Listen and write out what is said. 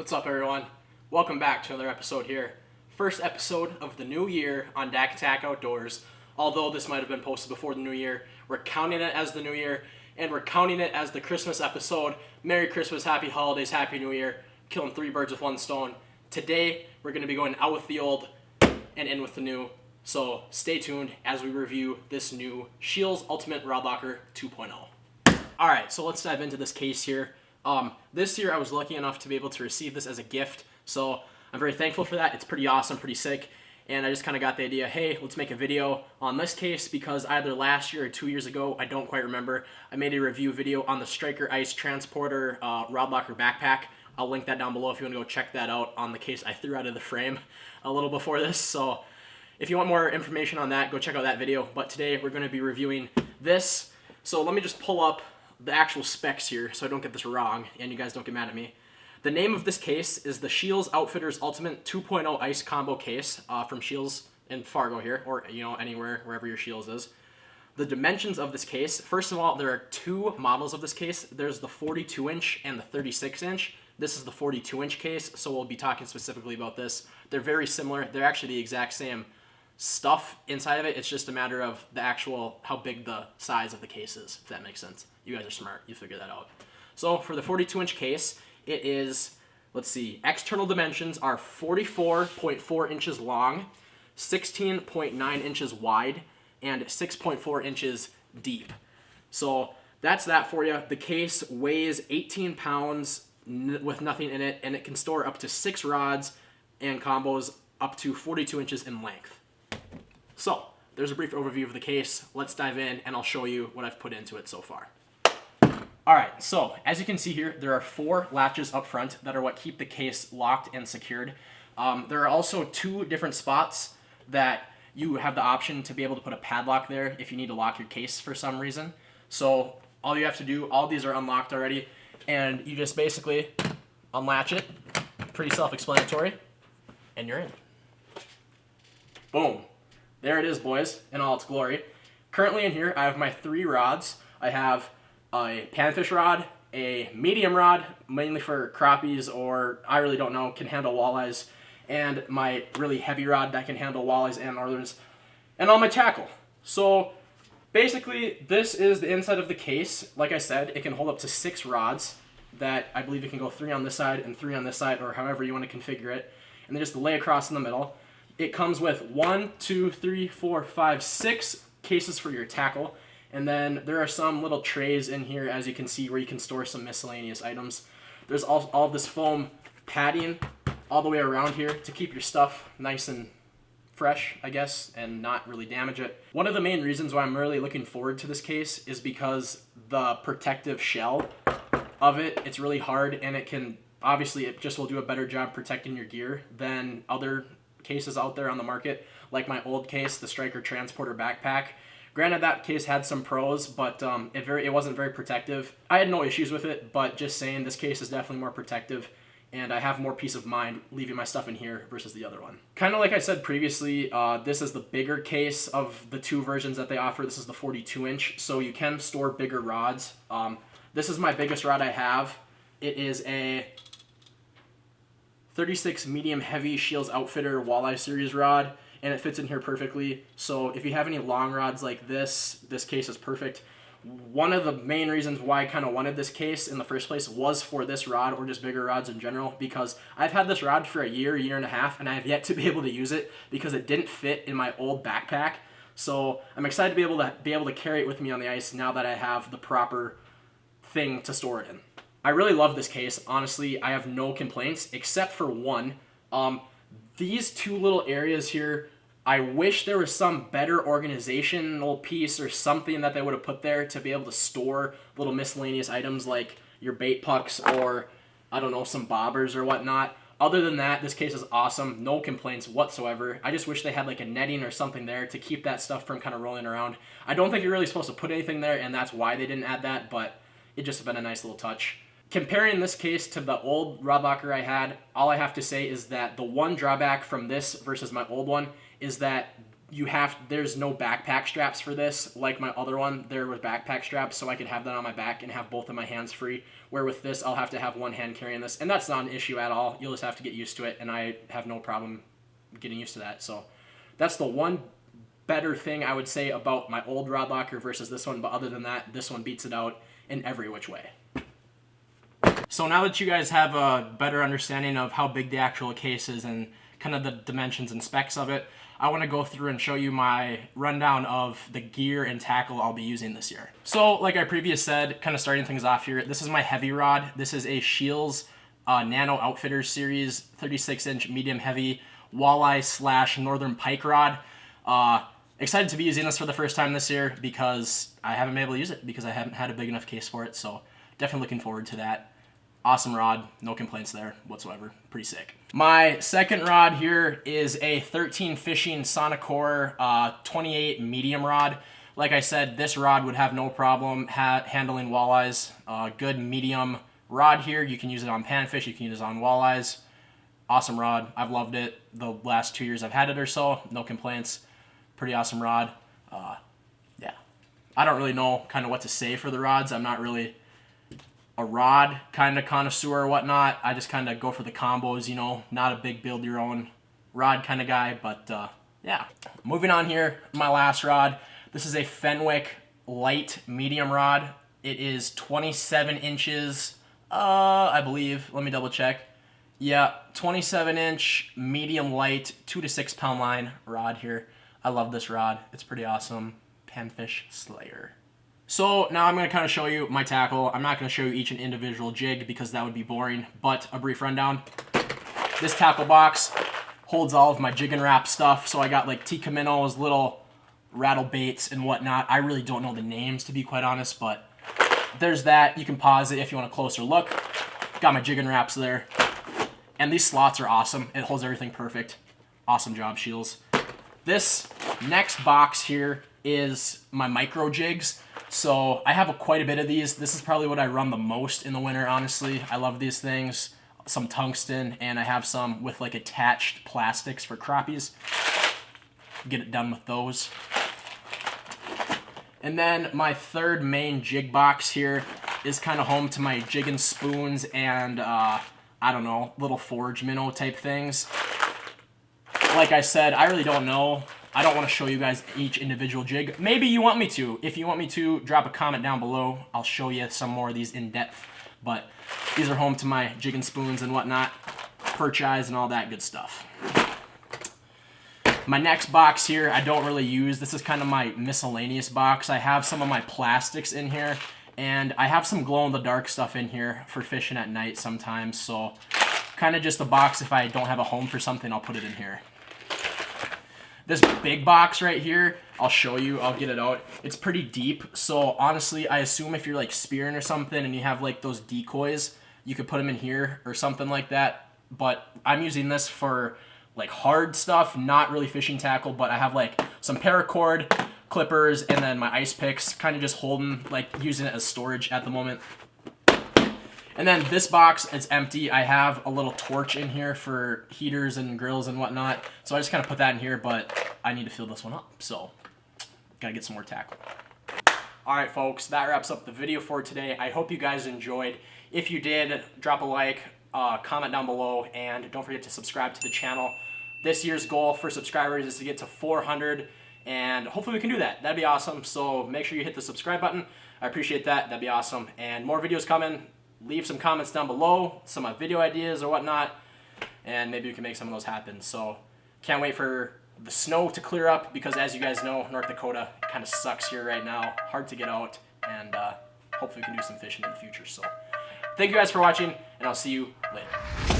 What's up, everyone? Welcome back to another episode here. First episode of the new year on DAKattack Outdoors. Although this might have been posted before the new year, we're counting it as the new year, and we're counting it as the Christmas episode. Merry Christmas, Happy Holidays, Happy New Year. Killing three birds with one stone. Today, we're going to be going out with the old and in with the new. So stay tuned as we review this new Scheels Ultimate Rod Locker 2.0. Alright, so let's dive into this case here. This year I was lucky enough to be able to receive this as a gift, so I'm very thankful for that. It's pretty awesome, pretty sick, and I just kind of got the idea, hey, let's make a video on this case because either last year or 2 years ago, I don't quite remember, I made a review video on the Striker Ice Transporter Rod Locker Backpack. I'll link that down below if you want to go check that out on the case I threw out of the frame a little before this, so if you want more information on that, go check out that video. But today we're going to be reviewing this, so let me just pull up the actual specs here so I don't get this wrong and you guys don't get mad at me. The name of this case is the Scheels Outfitters Ultimate 2.0 Ice Combo Case from Scheels in Fargo here, or anywhere, wherever your Scheels is. The dimensions of this case, first of all, there are two models of this case. There's the 42-inch and the 36-inch. This is the 42-inch case, so we'll be talking specifically about this. They're very similar. They're actually the exact same stuff inside of it. It's just a matter of the actual, how big the size of the case is, if that makes sense. You guys are smart. You figure that out. So for the 42-inch case, it is, let's see, external dimensions are 44.4 inches long, 16.9 inches wide, and 6.4 inches deep. So that's that for you. The case weighs 18 pounds with nothing in it, and it can store up to 6 rods and combos up to 42 inches in length. So there's a brief overview of the case. Let's dive in, and I'll show you what I've put into it so far. Alright, so as you can see here, there are 4 latches up front that are what keep the case locked and secured. There are also 2 different spots that you have the option to be able to put a padlock there if you need to lock your case for some reason. So all you have to do, all these are unlocked already, and you just basically unlatch it. Pretty self-explanatory, and you're in. Boom. There it is, boys, in all its glory. Currently in here, I have my 3 rods. I have a panfish rod, a medium rod, mainly for crappies or, I really don't know, can handle walleyes, and my really heavy rod that can handle walleyes and northerns, and all my tackle. So basically, this is the inside of the case. Like I said, it can hold up to 6 rods that I believe it can go 3 on this side and 3 on this side, or however you want to configure it, and then just lay across in the middle. It comes with 1, 2, 3, 4, 5, 6 cases for your tackle. And then there are some little trays in here, as you can see, where you can store some miscellaneous items. There's all of this foam padding all the way around here to keep your stuff nice and fresh, I guess, and not really damage it. One of the main reasons why I'm really looking forward to this case is because the protective shell of it, it's really hard, and it can, obviously, it just will do a better job protecting your gear than other cases out there on the market, like my old case, the Striker Transporter Backpack. Granted, that case had some pros, but it wasn't very protective. I had no issues with it, but just saying, this case is definitely more protective, and I have more peace of mind leaving my stuff in here versus the other one. Kind of like I said previously, this is the bigger case of the 2 versions that they offer. This is the 42-inch, so you can store bigger rods. This is my biggest rod I have. It is a 36 medium heavy Scheels Outfitter Walleye Series rod, and it fits in here perfectly. So if you have any long rods like this case is perfect. One of the main reasons why I kind of wanted this case in the first place was for this rod, or just bigger rods in general, because I've had this rod for a year and a half, and I have yet to be able to use it because it didn't fit in my old backpack. So I'm excited to be able to carry it with me on the ice now that I have the proper thing to store it in. I really love this case. Honestly, I have no complaints except for one. These 2 little areas here, I wish there was some better organizational piece or something that they would have put there to be able to store little miscellaneous items like your bait pucks or, I don't know, some bobbers or whatnot. Other than that, this case is awesome. No complaints whatsoever. I just wish they had like a netting or something there to keep that stuff from kind of rolling around. I don't think you're really supposed to put anything there, and that's why they didn't add that, but it just been a nice little touch. Comparing this case to the old rod locker I had, all I have to say is that the one drawback from this versus my old one is that there's no backpack straps for this. Like my other one, there were backpack straps, so I could have that on my back and have both of my hands free. Where with this, I'll have to have one hand carrying this, and that's not an issue at all. You'll just have to get used to it, and I have no problem getting used to that. So that's the one better thing I would say about my old rod locker versus this one, but other than that, this one beats it out in every which way. So now that you guys have a better understanding of how big the actual case is and kind of the dimensions and specs of it, I want to go through and show you my rundown of the gear and tackle I'll be using this year. So like I previously said, kind of starting things off here, this is my heavy rod. This is a Scheels Nano Outfitters Series 36-inch medium heavy walleye / northern pike rod. Excited to be using this for the first time this year because I haven't been able to use it because I haven't had a big enough case for it. So definitely looking forward to that. Awesome rod, no complaints there whatsoever, pretty sick. My second rod here is a 13 Fishing Sonocore 28 medium rod. Like I said, this rod would have no problem handling walleyes. Good medium rod here. You can use it on panfish, you can use it on walleyes. Awesome rod, I've loved it the last 2 years I've had it or so, no complaints. Pretty awesome rod. Yeah, I don't really know kind of what to say for the rods. I'm not really a rod kind of connoisseur or whatnot. I just kind of go for the combos, you know, not a big build your own rod kind of guy, but yeah. Moving on here, my last rod. This is a Fenwick light medium rod. It is 27 inches, I believe. Let me double check. Yeah, 27-inch medium light, 2 to 6 pound line rod here. I love this rod. It's pretty awesome. Panfish Slayer. So now I'm going to kind of show you my tackle. I'm not going to show you each an individual jig because that would be boring, but a brief rundown. This tackle box holds all of my jig and wrap stuff. So I got like Tika Minnows, little rattle baits and whatnot. I really don't know the names to be quite honest, but there's that. You can pause it if you want a closer look. Got my jig and wraps there. And these slots are awesome. It holds everything perfect. Awesome job, Scheels. This next box here is my micro jigs. So I have quite a bit of these. This is probably what I run the most in the winter, honestly. I love these things. Some tungsten, and I have some with like attached plastics for crappies. Get it done with those. And then my third main jig box here is kind of home to my jig and spoons and I don't know, little forage minnow type things. Like I said, I really don't know. I don't want to show you guys each individual jig. Maybe you want me to. If you want me to, drop a comment down below. I'll show you some more of these in depth. But these are home to my jig and spoons and whatnot, perch eyes and all that good stuff. My next box here, I don't really use. This is kind of my miscellaneous box. I have some of my plastics in here, and I have some glow-in-the-dark stuff in here for fishing at night sometimes. So kind of just a box. If I don't have a home for something, I'll put it in here. This big box right here, I'll show you, I'll get it out. It's pretty deep, so honestly, I assume if you're like spearing or something and you have like those decoys, you could put them in here or something like that. But I'm using this for like hard stuff, not really fishing tackle, but I have like some paracord, clippers, and then my ice picks, kind of just holding, like using it as storage at the moment. And then this box is empty. I have a little torch in here for heaters and grills and whatnot. So I just kind of put that in here, but I need to fill this one up. So gotta get some more tackle. All right, folks, that wraps up the video for today. I hope you guys enjoyed. If you did, drop a like, comment down below, and don't forget to subscribe to the channel. This year's goal for subscribers is to get to 400, and hopefully we can do that. That'd be awesome. So make sure you hit the subscribe button. I appreciate that. That'd be awesome. And more videos coming. Leave some comments down below, some video ideas or whatnot, and maybe we can make some of those happen. So can't wait for the snow to clear up because, as you guys know, North Dakota kind of sucks here right now. Hard to get out, and hopefully we can do some fishing in the future. So thank you guys for watching, and I'll see you later.